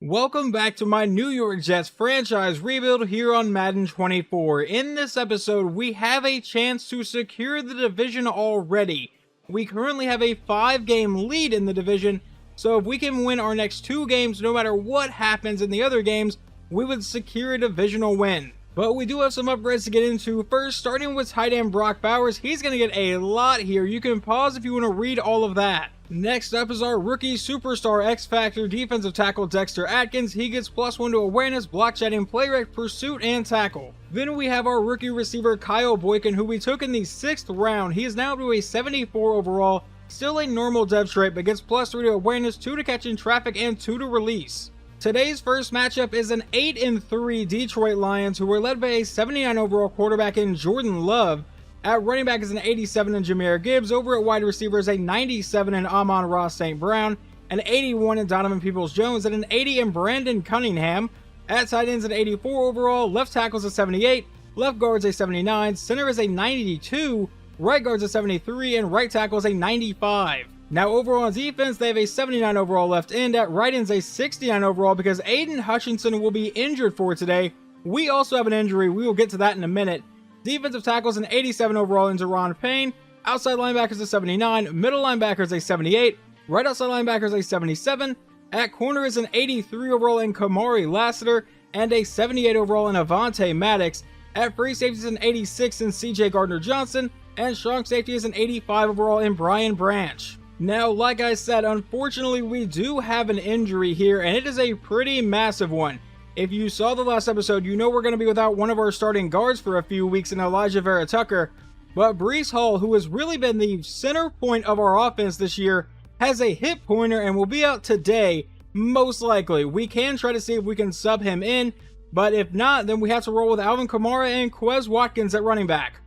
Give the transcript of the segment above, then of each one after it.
Welcome back to my New York Jets franchise rebuild here on Madden 24. In this episode, we have a chance to secure the division already. We currently have a 5-game lead in the division, so if we can win our next 2 games, no matter what happens in the other games, we would secure a divisional win. But we do have some upgrades to get into. First, starting with tight end Brock Bowers, he's going to get a lot here. You can pause if you want to read all of that. Next up is our rookie superstar X-Factor defensive tackle Dexter Atkins. He gets +1 to awareness, block shedding, play rec, pursuit, and tackle. Then we have our rookie receiver Kyle Boykin, who we took in the 6th round. He is now up to a 74 overall, still a normal depth trait, but gets +3 to awareness, 2 to catch in traffic, and 2 to release. Today's first matchup is an 8-3 Detroit Lions, who were led by a 79 overall quarterback in Jordan Love. At running back is an 87 in Jahmyr Gibbs. Over at wide receiver is a 97 in Amon-Ra St. Brown, an 81 in Donovan Peoples-Jones, and an 80 in Brandon Cunningham. At tight ends an 84 overall, left tackle is a 78, left guard is a 79, center is a 92, right guard is a 73, and right tackle is a 95. Now overall on defense, they have a 79 overall left end. At right end's a 69 overall because Aiden Hutchinson will be injured for today. We also have an injury. We will get to that in a minute. Defensive tackles an 87 overall in Deron Payne. Outside linebackers a 79. Middle linebackers a 78. Right outside linebackers a 77. At corner is an 83 overall in Kamari Lassiter and a 78 overall in Avonte Maddox. At free safety is an 86 in CJ Gardner-Johnson. And strong safety is an 85 overall in Brian Branch. Now, like I said, unfortunately we do have an injury here, and it is a pretty massive one. If you saw the last episode, you know we're going to be without one of our starting guards for a few weeks in Elijah Vera Tucker, but Breece Hall, who has really been the center point of our offense this year, has a hip pointer and will be out today, most likely. We can try to see if we can sub him in, but if not, then we have to roll with Alvin Kamara and Quez Watkins at running back.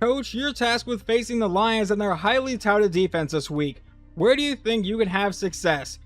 Coach, you're tasked with facing the Lions and their highly touted defense this week. Where do you think you can have success?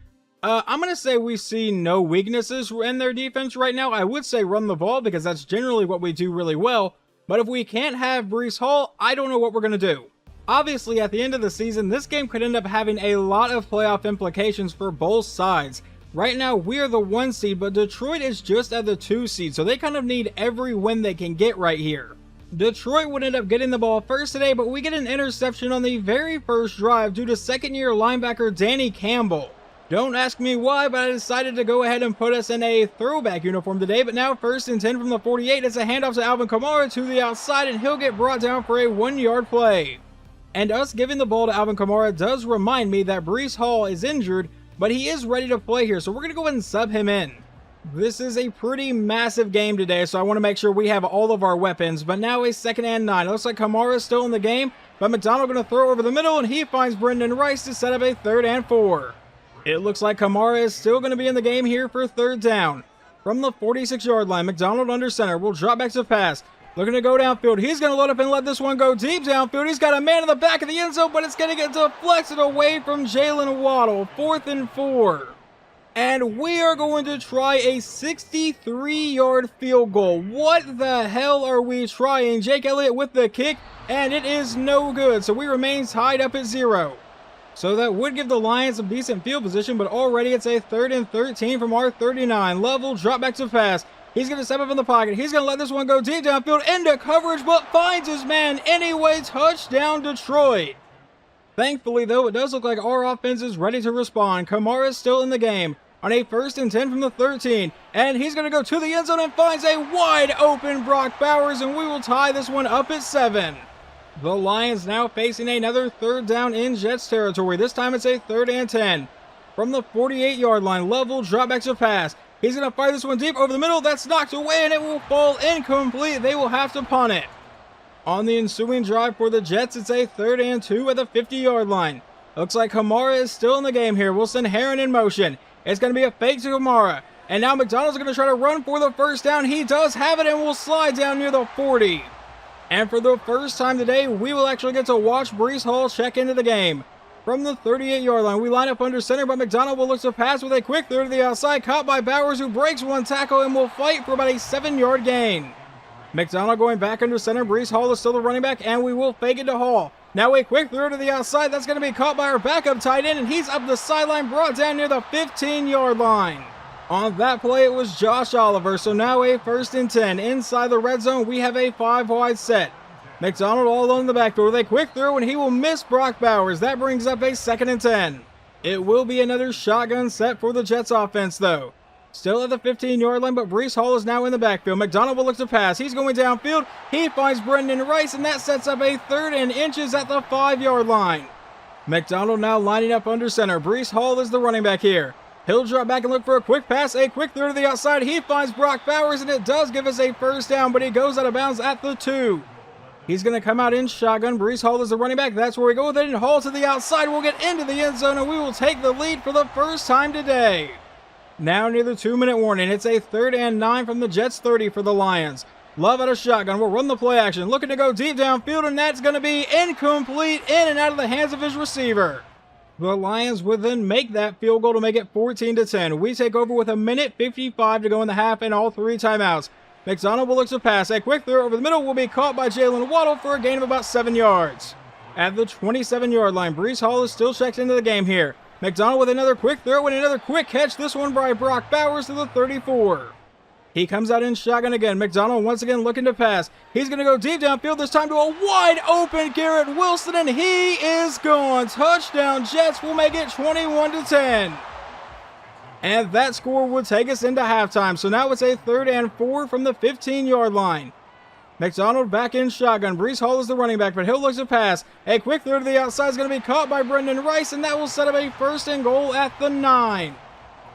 I'm going to say we see no weaknesses in their defense right now. I would say run the ball because that's generally what we do really well. But if we can't have Breece Hall, I don't know what we're going to do. Obviously, at the end of the season, this game could end up having a lot of playoff implications for both sides. Right now, we are the 1 seed, but Detroit is just at the 2 seed, so they kind of need every win they can get right here. Detroit would end up getting the ball first today, but we get an interception on the very first drive due to second-year linebacker Danny Campbell. Don't ask me why, but I decided to go ahead and put us in a throwback uniform today, but now 1st and 10 from the 48. It's a handoff to Alvin Kamara to the outside, and he'll get brought down for a 1-yard play. And us giving the ball to Alvin Kamara does remind me that Breece Hall is injured, but he is ready to play here, so we're going to go ahead and sub him in. This is a pretty massive game today, so I want to make sure we have all of our weapons. But now a 2nd and 9. It looks like Kamara is still in the game, but McDonald going to throw over the middle, and he finds Brendan Rice to set up a 3rd and 4. It looks like Kamara is still going to be in the game here for 3rd down. From the 46-yard line, McDonald under center will drop back to pass. Looking to go downfield. He's going to load up and let this one go deep downfield. He's got a man in the back of the end zone, but it's going to get deflected away from Jalen Waddle. 4th and 4. And we are going to try a 63-yard field goal. What the hell are we trying? Jake Elliott with the kick, and it is no good. So we remain tied up at 0. So that would give the Lions some decent field position, but already it's a 3rd and 13 from our 39. Level, drop back to pass. He's going to step up in the pocket. He's going to let this one go deep downfield into coverage, but finds his man anyway. Touchdown, Detroit. Thankfully, though, it does look like our offense is ready to respond. Kamara is still in the game on a 1st and 10 from the 13. And he's going to go to the end zone and finds a wide open Brock Bowers, and we will tie this one up at 7. The Lions now facing another 3rd down in Jets territory. This time it's a 3rd and 10. From the 48-yard line, level, drop back to pass. He's going to fire this one deep over the middle. That's knocked away, and it will fall incomplete. They will have to punt it. On the ensuing drive for the Jets, it's a 3rd and 2 at the 50-yard line. Looks like Kamara is still in the game here. We'll send Heron in motion. It's going to be a fake to Kamara. And now McDonald's going to try to run for the 1st down. He does have it and will slide down near the 40. And for the first time today, we will actually get to watch Breece Hall check into the game. From the 38-yard line, we line up under center, but McDonald will look to pass with a quick throw to the outside, caught by Bowers, who breaks one tackle and will fight for about a 7-yard gain. McDonald going back under center. Breece Hall is still the running back, and we will fake it to Hall. Now a quick throw to the outside. That's going to be caught by our backup tight end, and he's up the sideline, brought down near the 15-yard line. On that play, it was Josh Oliver, so now a 1st and 10. Inside the red zone, we have a 5-wide set. McDonald all alone in the backdoor with a quick throw, and he will miss Brock Bowers. That brings up a 2nd and 10. It will be another shotgun set for the Jets offense, though. Still at the 15-yard line, but Breece Hall is now in the backfield. McDonald will look to pass. He's going downfield. He finds Brendan Rice, and that sets up a 3rd and inches at the 5-yard line. McDonald now lining up under center. Breece Hall is the running back here. He'll drop back and look for a quick pass, a quick throw to the outside. He finds Brock Bowers, and it does give us a 1st down, but he goes out of bounds at the 2. He's going to come out in shotgun. Breece Hall is the running back. That's where we go with it, and Hall to the outside. We'll get into the end zone, and we will take the lead for the first time today. Now near the 2-minute warning. It's a 3rd and 9 from the Jets 30 for the Lions. Love out of shotgun. We'll run the play action. Looking to go deep downfield, and that's going to be incomplete, in and out of the hands of his receiver. The Lions would then make that field goal to make it 14-10. We take over with 1:55 to go in the half and all 3 timeouts. McDonald will look to pass. A quick throw over the middle will be caught by Jalen Waddle for a gain of about 7 yards. At the 27-yard line, Breece Hall is still checked into the game here. McDonald with another quick throw and another quick catch. This one by Brock Bowers to the 34. He comes out in shotgun again. McDonald once again looking to pass. He's going to go deep downfield, this time to a wide open Garrett Wilson, and he is gone. Touchdown Jets will make it 21-10. And that score would take us into halftime. So now it's a 3rd and 4 from the 15-yard line. McDonald back in shotgun. Breece Hall is the running back, but he'll look to pass. A quick throw to the outside is going to be caught by Brendan Rice, and that will set up a 1st and goal at the 9.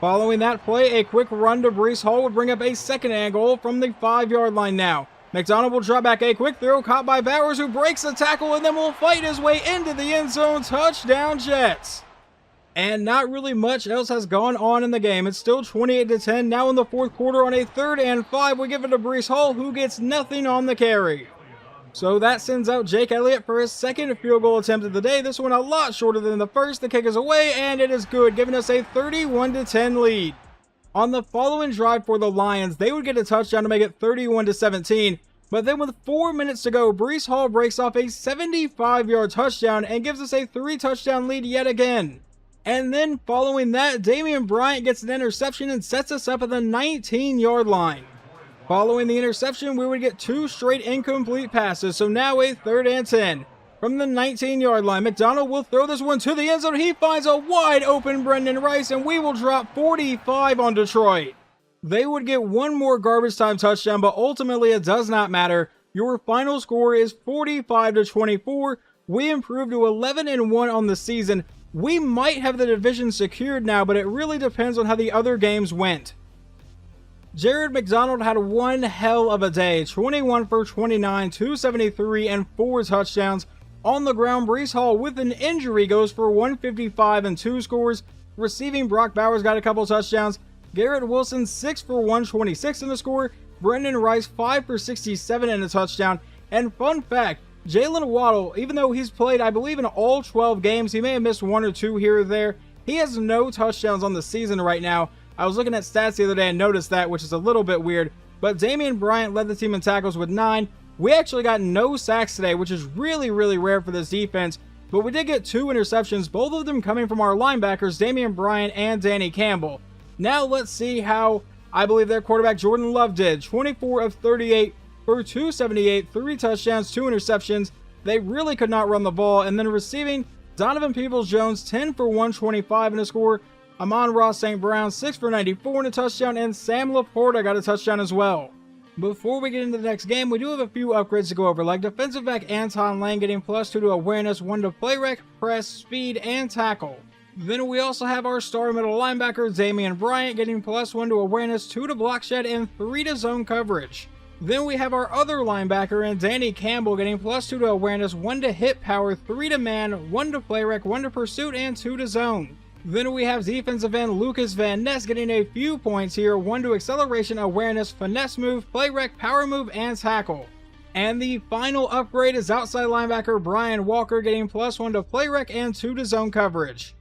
Following that play, a quick run to Breece Hall would bring up a 2nd and goal from the 5-yard line now. McDonald will drop back, a quick throw caught by Bowers, who breaks the tackle and then will fight his way into the end zone. Touchdown Jets. And not really much else has gone on in the game. It's still 28-10. Now in the 4th quarter on a 3rd and 5, we give it to Breece Hall, who gets nothing on the carry. So that sends out Jake Elliott for his 2nd field goal attempt of the day. This one a lot shorter than the first. The kick is away, and it is good, giving us a 31-10 lead. On the following drive for the Lions, they would get a touchdown to make it 31-17. But then with 4 minutes to go, Breece Hall breaks off a 75-yard touchdown and gives us a 3-touchdown lead yet again. And then following that, Damian Bryant gets an interception and sets us up at the 19-yard line. Following the interception, we would get 2 straight incomplete passes, so now a 3rd and 10. From the 19-yard line, McDonald will throw this one to the end zone. He finds a wide open Brendan Rice, and we will drop 45 on Detroit. They would get 1 more garbage time touchdown, but ultimately it does not matter. Your final score is 45-24. We improved to 11-1 on the season. We might have the division secured now, but it really depends on how the other games went. Jared McDonald had one hell of a day. 21 for 29, 273, and 4 touchdowns. On the ground, Breece Hall with an injury goes for 155 and 2 scores. Receiving, Brock Bowers got a couple touchdowns. Garrett Wilson 6 for 126 in the score. Brendan Rice 5 for 67 and a touchdown. And fun fact, Jalen Waddle, even though he's played, I believe, in all 12 games, he may have missed 1 or 2 here or there. He has no touchdowns on the season right now. I was looking at stats the other day and noticed that, which is a little bit weird. But Damian Bryant led the team in tackles with 9. We actually got no sacks today, which is really, really rare for this defense. But we did get 2 interceptions, both of them coming from our linebackers, Damian Bryant and Danny Campbell. Now let's see how I believe their quarterback Jordan Love did. 24 of 38 for 278, 3 touchdowns, 2 interceptions. They really could not run the ball. And then receiving, Donovan Peoples-Jones 10 for 125 in a score. Amon-Ra St. Brown 6 for 94 and a touchdown, and Sam Laporta got a touchdown as well. Before we get into the next game, we do have a few upgrades to go over, like defensive back Anton Lane getting +2 to awareness, 1 to play rec, press, speed, and tackle. Then we also have our star middle linebacker Damian Bryant getting +1 to awareness, 2 to block shed, and 3 to zone coverage. Then we have our other linebacker and Danny Campbell getting +2 to awareness, 1 to hit power, 3 to man, 1 to play rec, 1 to pursuit, and 2 to zone. Then we have defensive end Lucas Van Ness getting a few points here, 1 to acceleration, awareness, finesse move, play rec, power move, and tackle. And the final upgrade is outside linebacker Brian Walker getting +1 to play rec and 2 to zone coverage.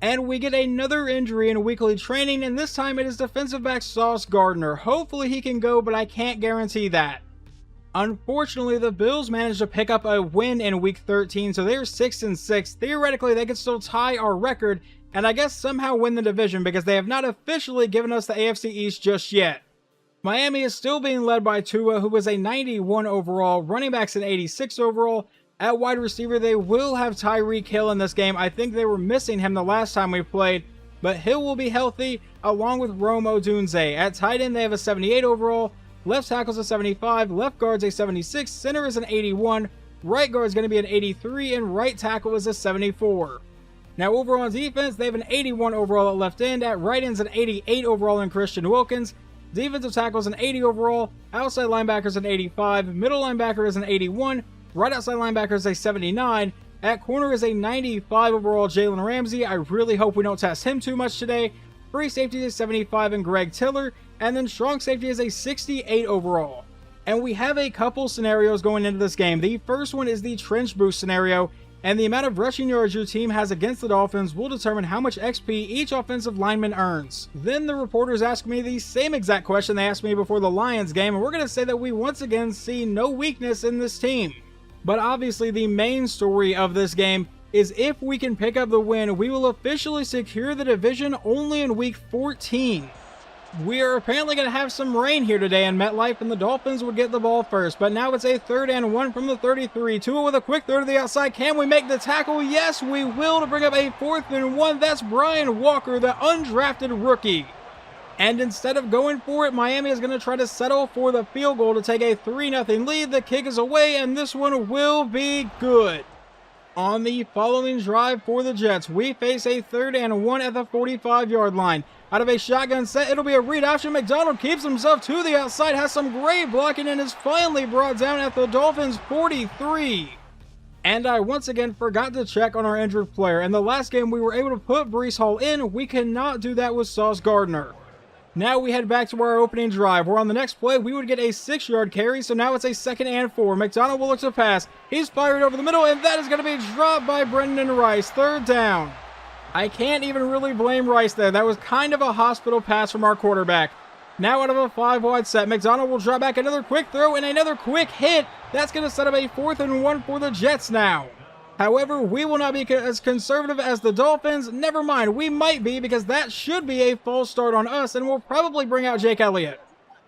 And we get another injury in weekly training, and this time it is defensive back Sauce Gardner. Hopefully he can go, but I can't guarantee that. Unfortunately, the Bills managed to pick up a win in week 13, so they're 6-6. Theoretically, they could still tie our record and I guess somehow win the division because they have not officially given us the AFC East just yet. Miami is still being led by Tua, who was a 91 overall, running backs an 86 overall. At wide receiver, they will have Tyreek Hill in this game. I think they were missing him the last time we played, but Hill will be healthy along with Rome Odunze. At tight end, they have a 78 overall, left tackle's a 75, left guard's a 76, center is an 81, right guard is going to be an 83, and right tackle is a 74. Now overall on defense, they have an 81 overall at left end, at right end's an 88 overall in Christian Wilkins, defensive tackle is an 80 overall, outside linebacker is an 85, middle linebacker is an 81, right outside linebacker is a 79, at corner is a 95 overall Jalen Ramsey. I really hope we don't test him too much today. Free safety is a 75 and Greg Tiller, and then strong safety is a 68 overall. And we have a couple scenarios going into this game. The first one is the trench boost scenario, and the amount of rushing yards your team has against the Dolphins will determine how much XP each offensive lineman earns. Then the reporters asked me the same exact question they asked me before the Lions game, and we're going to say that we once again see no weakness in this team. But obviously the main story of this game is if we can pick up the win, we will officially secure the division only in week 14. We are apparently going to have some rain here today in MetLife, and the Dolphins would get the ball first. But now it's a 3rd and 1 from the 33. Tua with a quick throw to the outside. Can we make the tackle? Yes, we will, to bring up a 4th and 1. That's Brian Walker, the undrafted rookie. And instead of going for it, Miami is going to try to settle for the field goal to take a 3-0 lead. The kick is away, and this one will be good. On the following drive for the Jets, we face a 3rd and 1 at the 45-yard line. Out of a shotgun set, it'll be a read option. McDonald keeps himself to the outside, has some great blocking, and is finally brought down at the Dolphins' 43. And I once again forgot to check on our injured player. In the last game, we were able to put Breece Hall in. We cannot do that with Sauce Gardner. Now we head back to our opening drive, where on the next play, we would get a 6-yard carry, so now it's a 2nd and 4. McDonald will look to pass. He's fired over the middle, and that is going to be dropped by Brendan Rice. 3rd down. I can't even really blame Rice there. That was kind of a hospital pass from our quarterback. Now out of a 5-wide set, McDonald will drop back another quick throw and another quick hit. That's going to set up a 4th and 1 for the Jets now. However, we will not be as conservative as the Dolphins. Never mind, we might be, because that should be a false start on us, and we'll probably bring out Jake Elliott.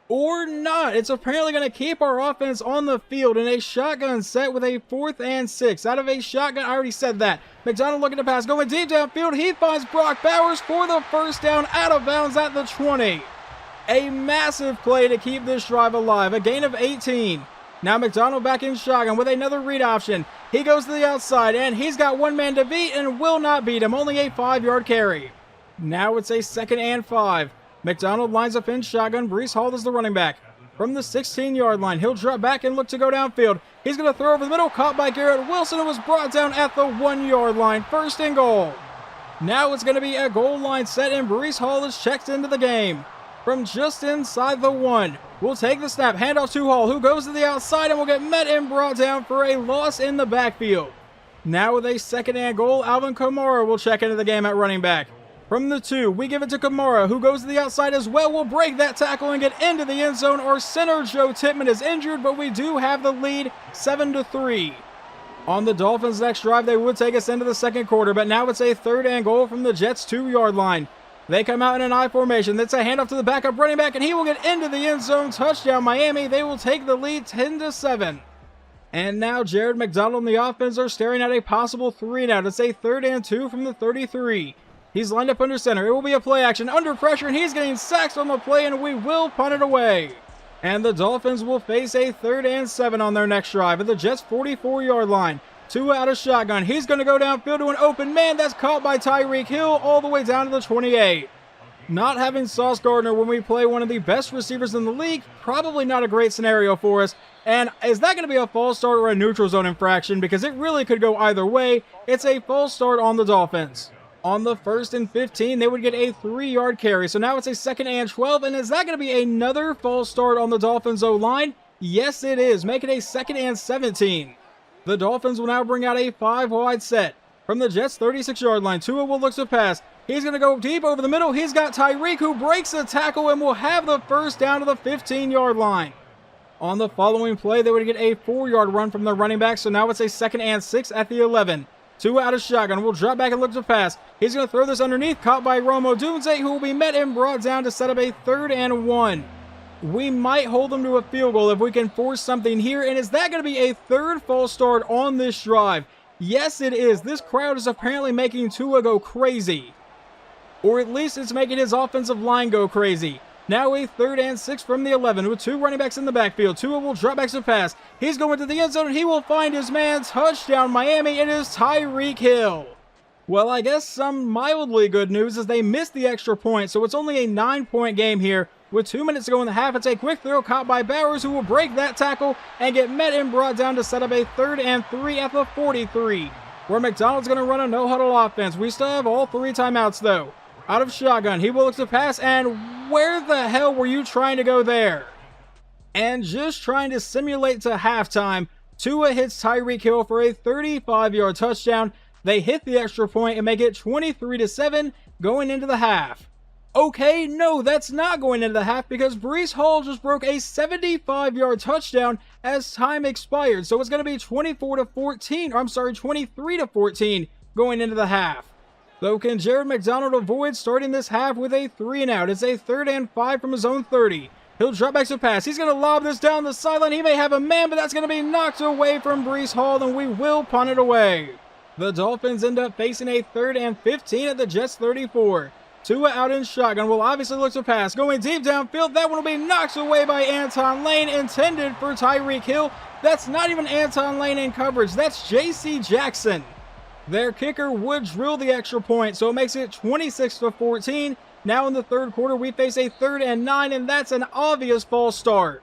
Or not. It's apparently going to keep our offense on the field in a shotgun set with a 4th and 6. Out of a shotgun, I already said that. McDonald looking to pass, going deep downfield. He finds Brock Bowers for the 1st down, out of bounds at the 20. A massive play to keep this drive alive. A gain of 18. Now McDonald back in shotgun with another read option. He goes to the outside, and he's got one man to beat and will not beat him. Only a 5-yard carry. Now it's a 2nd and 5. McDonald lines up in shotgun. Breece Hall is the running back. From the 16-yard line, he'll drop back and look to go downfield. He's going to throw over the middle, caught by Garrett Wilson, who was brought down at the 1-yard line. 1st and goal. Now it's going to be a goal line set, and Breece Hall is checked into the game. From just inside the 1, we'll take the snap, handoff to Hall, who goes to the outside and will get met and brought down for a loss in the backfield. Now with a 2nd and goal, Alvin Kamara will check into the game at running back. From the 2, we give it to Kamara, who goes to the outside as well. We'll break that tackle and get into the end zone. Our center, Joe Tippmann, is injured, but we do have the lead 7-3. On the Dolphins' next drive, they would take us into the 2nd quarter, but now it's a 3rd and goal from the Jets' 2-yard line. They come out in an I formation. That's a handoff to the backup running back, and he will get into the end zone. Touchdown, Miami. They will take the lead 10-7. And now Jared McDonald and the offense are staring at a possible 3-and-out. It's a 3rd and 2 from the 33. He's lined up under center. It will be a play action under pressure, and he's getting sacked on the play, and we will punt it away. And the Dolphins will face a 3rd and 7 on their next drive at the Jets' 44-yard line. Tua out of shotgun. He's going to go downfield to an open man. That's caught by Tyreek Hill all the way down to the 28. Not having Sauce Gardner when we play one of the best receivers in the league, probably not a great scenario for us. And is that going to be a false start or a neutral zone infraction? Because it really could go either way. It's a false start on the Dolphins. On the 1st and 15, they would get a 3-yard carry. So now it's a 2nd and 12. And is that going to be another false start on the Dolphins O-line? Yes, it is. Make it a 2nd and 17. The Dolphins will now bring out a 5-wide set. From the Jets' 36-yard line, Tua will look to pass. He's going to go deep over the middle. He's got Tyreek, who breaks the tackle and will have the 1st down to the 15-yard line. On the following play, they would get a 4-yard run from the running back, so now it's a 2nd and 6 at the 11. Tua out of shotgun, will drop back and look to pass. He's going to throw this underneath, caught by Romo Dunze, who will be met and brought down to set up a 3rd and 1. We might hold them to a field goal if we can force something here, and is that going to be a 3rd false start on this drive? Yes, it is. This crowd is apparently making Tua go crazy. Or at least it's making his offensive line go crazy. Now a 3rd and 6 from the 11 with 2 running backs in the backfield. Tua will drop back to pass. He's going to the end zone and he will find his man. Touchdown Miami. It is Tyreek Hill. Well, I guess some mildly good news is they missed the extra point, so it's only a 9-point game here. With 2 minutes to go in the half, it's a quick throw caught by Bowers, who will break that tackle and get met and brought down to set up a 3rd and 3 at the 43. Where McDonald's going to run a no-huddle offense. We still have all 3 timeouts, though. Out of shotgun, he will look to pass, and where the hell were you trying to go there? And just trying to simulate to halftime, Tua hits Tyreek Hill for a 35-yard touchdown. They hit the extra point and make it 23-7 going into the half. Okay, no, that's not going into the half because Breece Hall just broke a 75-yard touchdown as time expired. So it's going to be 23-14 going into the half. Though can Jared McDonald avoid starting this half with a 3-and-out? It's a 3rd and 5 from his own 30. He'll drop back to pass. He's going to lob this down the sideline. He may have a man, but that's going to be knocked away from Breece Hall, and we will punt it away. The Dolphins end up facing a 3rd and 15 at the Jets 34. Tua out in shotgun will obviously look to pass. Going deep downfield, that one will be knocked away by Anton Lane, intended for Tyreek Hill. That's not even Anton Lane in coverage. That's J.C. Jackson. Their kicker would drill the extra point, so it makes it 26-14. Now in the 3rd quarter, we face a 3rd and 9, and that's an obvious false start.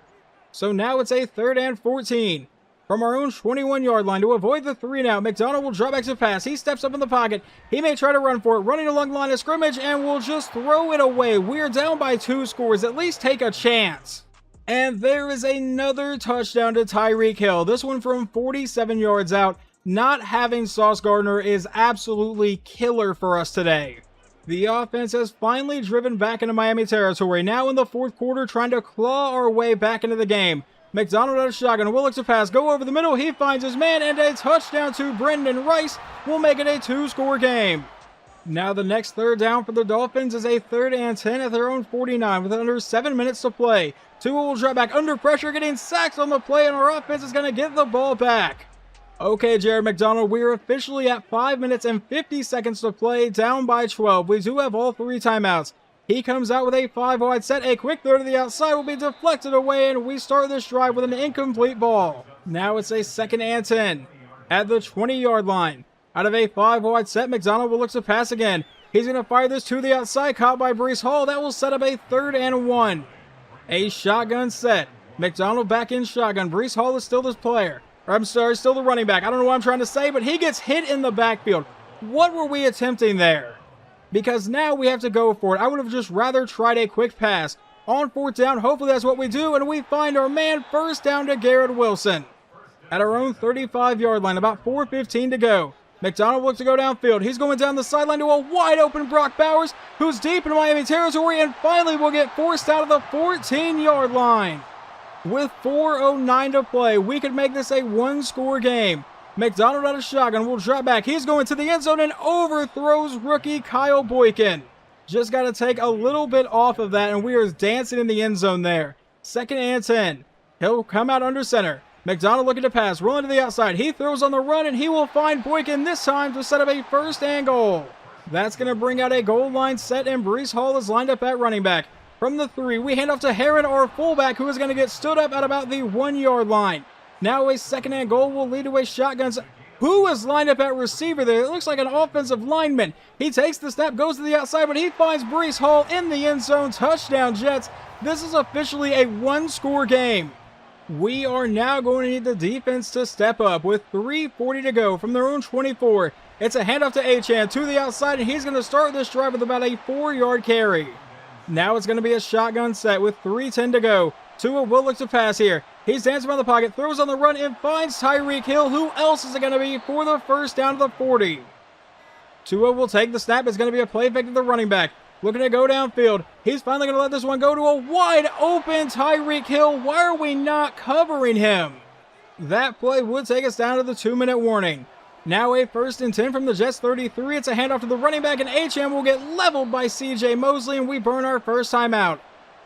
So now it's a 3rd and 14. From our own 21-yard line to avoid the 3-and-out, McDonald will drop back to pass. He steps up in the pocket. He may try to run for it, running along the line of scrimmage, and will just throw it away. We're down by 2 scores. At least take a chance. And there is another touchdown to Tyreek Hill. This one from 47 yards out. Not having Sauce Gardner is absolutely killer for us today. The offense has finally driven back into Miami territory. Now in the 4th quarter, trying to claw our way back into the game. McDonald out of shotgun, will look to pass, go over the middle, he finds his man, and a touchdown to Brendan Rice will make it a 2-score game. Now the next 3rd down for the Dolphins is a 3rd and 10 at their own 49 with under 7 minutes to play. Tua will drop back under pressure, getting sacked on the play, and our offense is going to get the ball back. Okay, Jared McDonald, we are officially at 5 minutes and 50 seconds to play, down by 12. We do have all 3 timeouts. He comes out with a 5-wide set. A quick throw to the outside will be deflected away, and we start this drive with an incomplete ball. Now it's a 2nd and 10 at the 20-yard line. Out of a 5-wide set, McDonald will look to pass again. He's going to fire this to the outside, caught by Breece Hall. That will set up a 3rd and 1. A shotgun set. McDonald back in shotgun. Breece Hall is still this player. Still the running back. I don't know what I'm trying to say, but he gets hit in the backfield. What were we attempting there? Because now we have to go for it. I would have just rather tried a quick pass. On 4th down, hopefully that's what we do, and we find our man. 1st down to Garrett Wilson. At our own 35-yard line, about 4:15 to go. McDonald looks to go downfield. He's going down the sideline to a wide-open Brock Bowers, who's deep in Miami territory, and finally will get forced out of the 14-yard line. With 4:09 to play, we could make this a 1-score game. McDonald out of shotgun will drop back. He's going to the end zone and overthrows rookie Kyle Boykin. Just got to take a little bit off of that, and we are dancing in the end zone there. 2nd and 10. He'll come out under center. McDonald looking to pass, rolling to the outside. He throws on the run, and he will find Boykin this time to set up a 1st and goal. That's going to bring out a goal line set, and Breece Hall is lined up at running back. From the 3, we hand off to Heron, our fullback, who is going to get stood up at about the 1-yard line. Now a 2nd and goal will lead to a shotgun. Who is lined up at receiver there? It looks like an offensive lineman. He takes the snap, goes to the outside, but he finds Breece Hall in the end zone. Touchdown, Jets. This is officially a 1-score game. We are now going to need the defense to step up with 3:40 to go from their own 24. It's a handoff to Achane to the outside, and he's going to start this drive with about a 4-yard carry. Now it's going to be a shotgun set with 3:10 to go. Tua will look to pass here. He's dancing around the pocket, throws on the run, and finds Tyreek Hill. Who else is it going to be for the 1st down to the 40? Tua will take the snap. It's going to be a play fake to the running back. Looking to go downfield. He's finally going to let this one go to a wide open Tyreek Hill. Why are we not covering him? That play would take us down to the 2-minute warning. Now a 1st and 10 from the Jets 33. It's a handoff to the running back, and Achane will get leveled by CJ Mosley, and we burn our first timeout.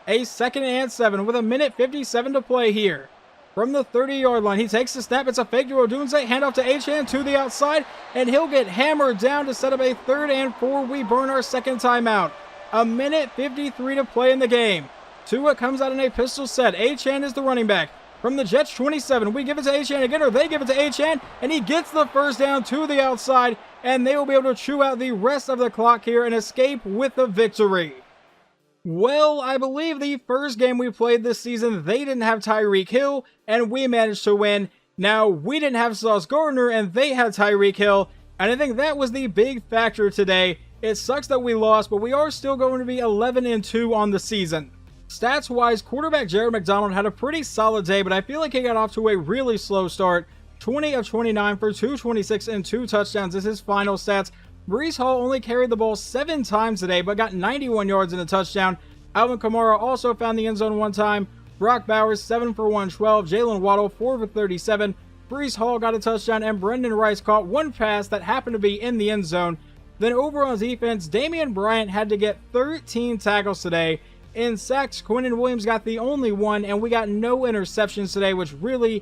A 2nd and 7 with 1:57 to play here. From the 30-yard line, he takes the snap. It's a fake to Odunze. Handoff to Achane to the outside, and he'll get hammered down to set up a 3rd and 4. We burn our second timeout. 1:53 to play in the game. Tua comes out in a pistol set. Achane is the running back. From the Jets 27, we give it to Achane again, or they give it to Achane, and he gets the first down to the outside, and they will be able to chew out the rest of the clock here and escape with the victory. Well, I believe the first game we played this season, they didn't have Tyreek Hill, and we managed to win. Now, we didn't have Sauce Gardner, and they had Tyreek Hill, and I think that was the big factor today. It sucks that we lost, but we are still going to be 11-2 on the season. Stats-wise, quarterback Jared McDonald had a pretty solid day, but I feel like he got off to a really slow start. 20 of 29 for 226 and 2 touchdowns is his final stats. Breece Hall only carried the ball 7 times today, but got 91 yards and a touchdown. Alvin Kamara also found the end zone 1 time. Brock Bowers, 7 for 112. Jalen Waddle, 4 for 37. Breece Hall got a touchdown, and Brendan Rice caught 1 pass that happened to be in the end zone. Then over on defense, Damian Bryant had to get 13 tackles today. In sacks, Quinnen Williams got the only 1, and we got no interceptions today, which really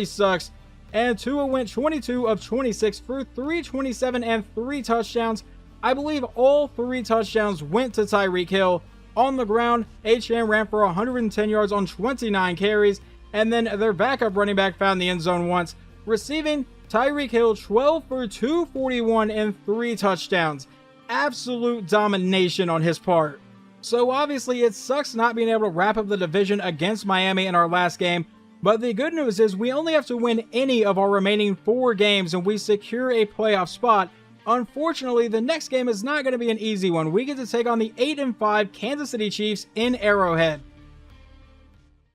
sucks. And Tua went 22 of 26 for 327 and 3 touchdowns. I believe all 3 touchdowns went to Tyreek Hill. On the ground, Achane ran for 110 yards on 29 carries, and then their backup running back found the end zone once. Receiving, Tyreek Hill 12 for 241 and 3 touchdowns. Absolute domination on his part. So obviously it sucks not being able to wrap up the division against Miami in our last game, but the good news is we only have to win any of our remaining 4 games and we secure a playoff spot. Unfortunately, the next game is not going to be an easy one. We get to take on the 8-5 Kansas City Chiefs in Arrowhead.